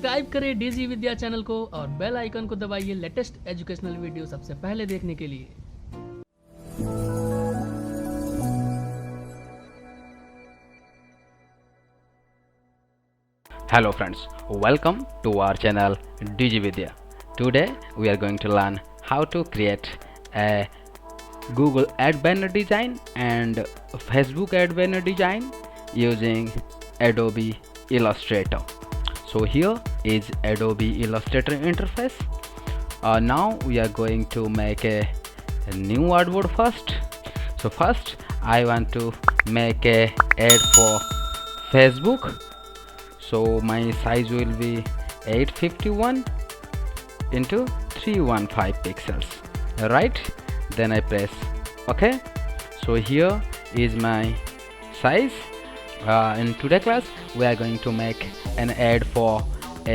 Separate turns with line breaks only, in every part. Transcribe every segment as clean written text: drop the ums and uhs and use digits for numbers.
Subscribe करें DG विद्या channel को और बेल आइकन को दबाइए लेटेस्ट एजुकेशनल वीडियो सबसे पहले देखने के लिए।
Hello friends, welcome to our channel DG Vidya. Today we are going to learn how to create a Google ad banner design and Facebook ad banner design using Adobe Illustrator. So here is Adobe Illustrator interface. Now we are going to make a new artboard first. So first I want to make a ad for Facebook. So my size will be 851 into 315 pixels, right? Then I press OK. So here is my size. In today's class we are going to make an ad for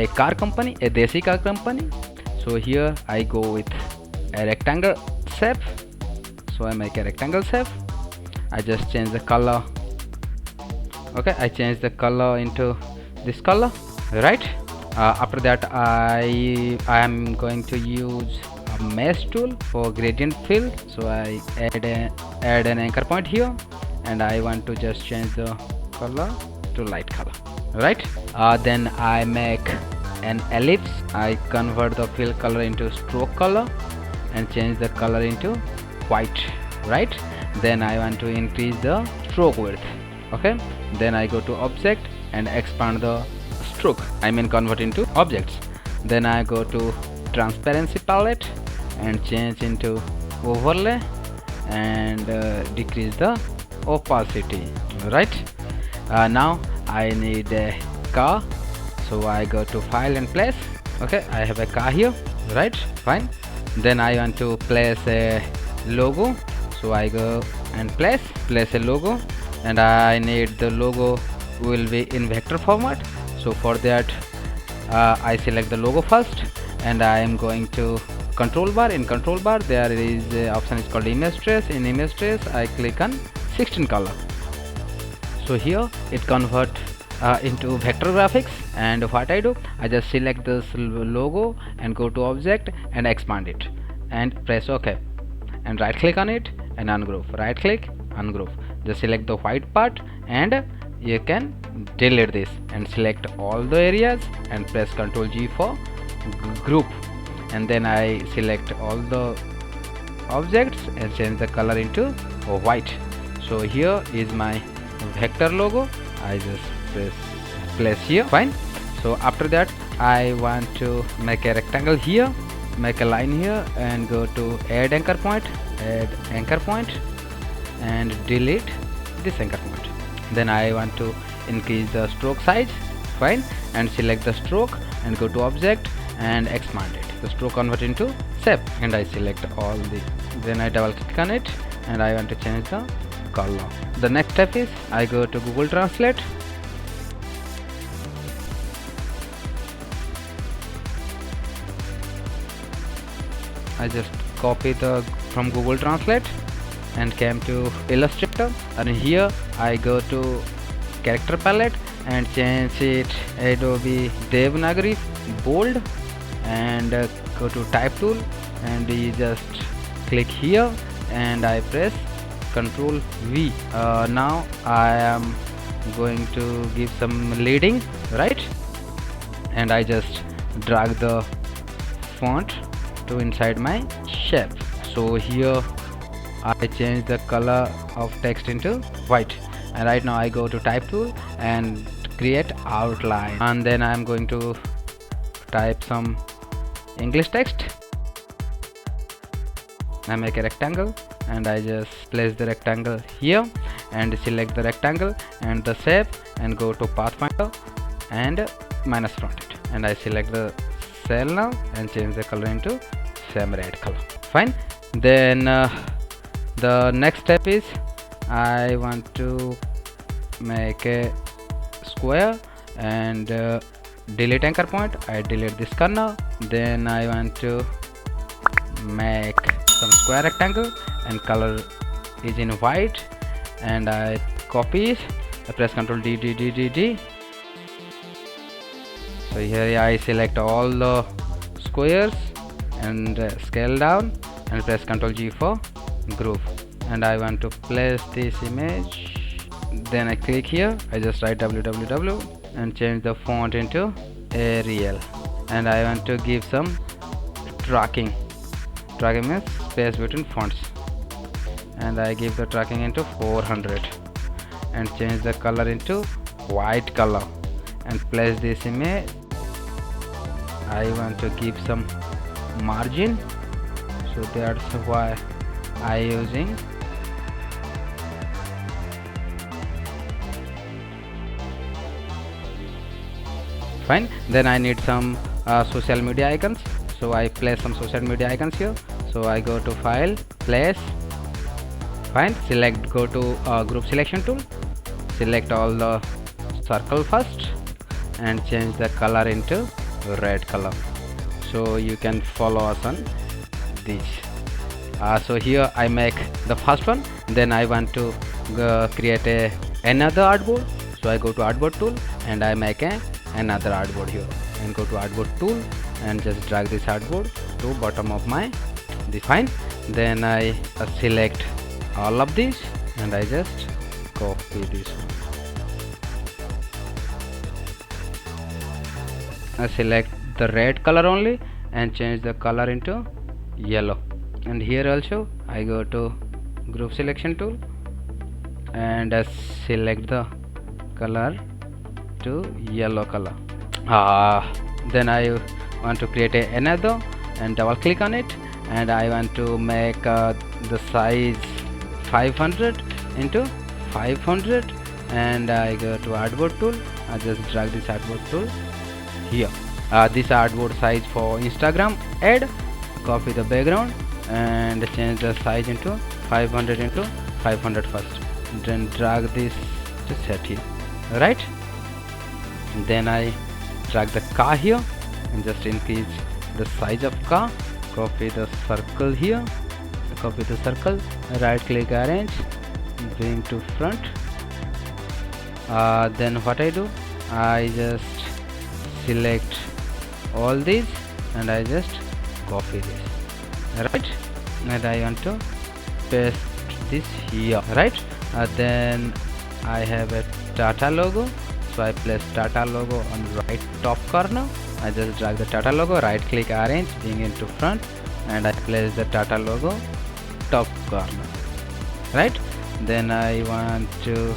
a car company, a desi car company. So here I go with a rectangle shape. So I make a rectangle shape. I just change the color. Okay, I change the color into this color, right? After that I am going to use a mesh tool for gradient fill. So I add an anchor point here, and I want to just change the color to light color, right? Then I make an ellipse. I convert the fill color into stroke color and change the color into white, right? Then I want to increase the stroke width. Okay, then I go to object and expand the stroke, convert into objects. Then I go to transparency palette and change into overlay and decrease the opacity, right? Now I need a car, so I go to file and place. Okay, I have a car here, right? Fine. Then I want to place a logo, so I go and place a logo, and I need the logo will be in vector format. So for that I select the logo first, and I am going to control bar. In control bar there is a option is called image trace. In image trace I click on 16 color. So here it convert into vector graphics, and what I do, I just select this logo and go to object and expand it and press OK, and right click on it and ungroup, right click, ungroup. Just select the white part and you can delete this, and select all the areas and press Ctrl G for group, and then I select all the objects and change the color into white. So here is my vector logo. I just press place here. Fine. So after that I want to make a rectangle here, make a line here, and go to add anchor point, and delete this anchor point. Then I want to increase the stroke size. Fine, and select the stroke and go to object and expand it. The stroke convert into shape, and I select all the, then I double click on it and I want to change the color. The next step is I go to Google Translate. I just copy the from Google Translate and came to Illustrator, and here I go to character palette and change it Adobe Devanagari bold, and go to type tool, and you just click here and I press Ctrl V. Now I am going to give some leading, right? And I just drag the font to inside my shape. So here I change the color of text into white, and right now I go to type tool and create outline, and then I am going to type some English text. I make a rectangle and I just place the rectangle here and select the rectangle and the shape and go to pathfinder and minus fronted, and I select the cell now and change the color into same red color. Fine. Then the next step is I want to make a square and delete anchor point. I delete this corner. Then I want to make some square rectangle and color is in white, and I copy it. I press Ctrl D. So here I select all the squares and scale down and press Ctrl G for group, and I want to place this image. Then I click here, I just write www and change the font into Arial, and I want to give some tracking means space between fonts, and I give the tracking into 400 and change the color into white color and place this image. I want to give some margin, so that's why I using fine. Then I need some social media icons, so I place some social media icons here. So I go to file, place, fine, select, go to group selection tool, select all the circle first and change the color into red color, so you can follow us on this. So here I make the first one, then I want to create another artboard, so I go to artboard tool and I make another artboard here, and go to artboard tool and just drag this artboard to bottom of my define. Then I select all of these and I just copy this one. I select the red color only and change the color into yellow, and here also I go to group selection tool and select the color to yellow color. Then I want to create another and double click on it, and I want to make the size 500 into 500, and I go to artboard tool. I just drag this artboard tool here. This artboard size for Instagram ad, copy the background and change the size into 500 into 500 first, then drag this to set here, right? Then I drag the car here and just increase the size of car, copy the circle here, copy the circle, right click, arrange, bring to front. Then what I do, I just select all these and I just copy this, right? And I want to paste this here, right? Then I have a Tata logo, so I place Tata logo on right top corner. I just drag the Tata logo, right click, arrange, bring into front, and I place the Tata logo top corner, right? Then I want to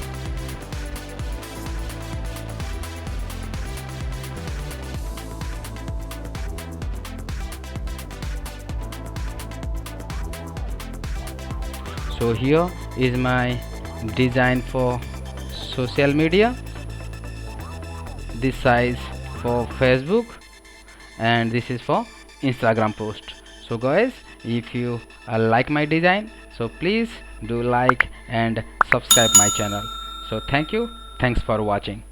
so here is my design for social media, this size for Facebook, and this is for Instagram post. So guys, if you like my design, so please do like and subscribe my channel. So thank you, thanks for watching.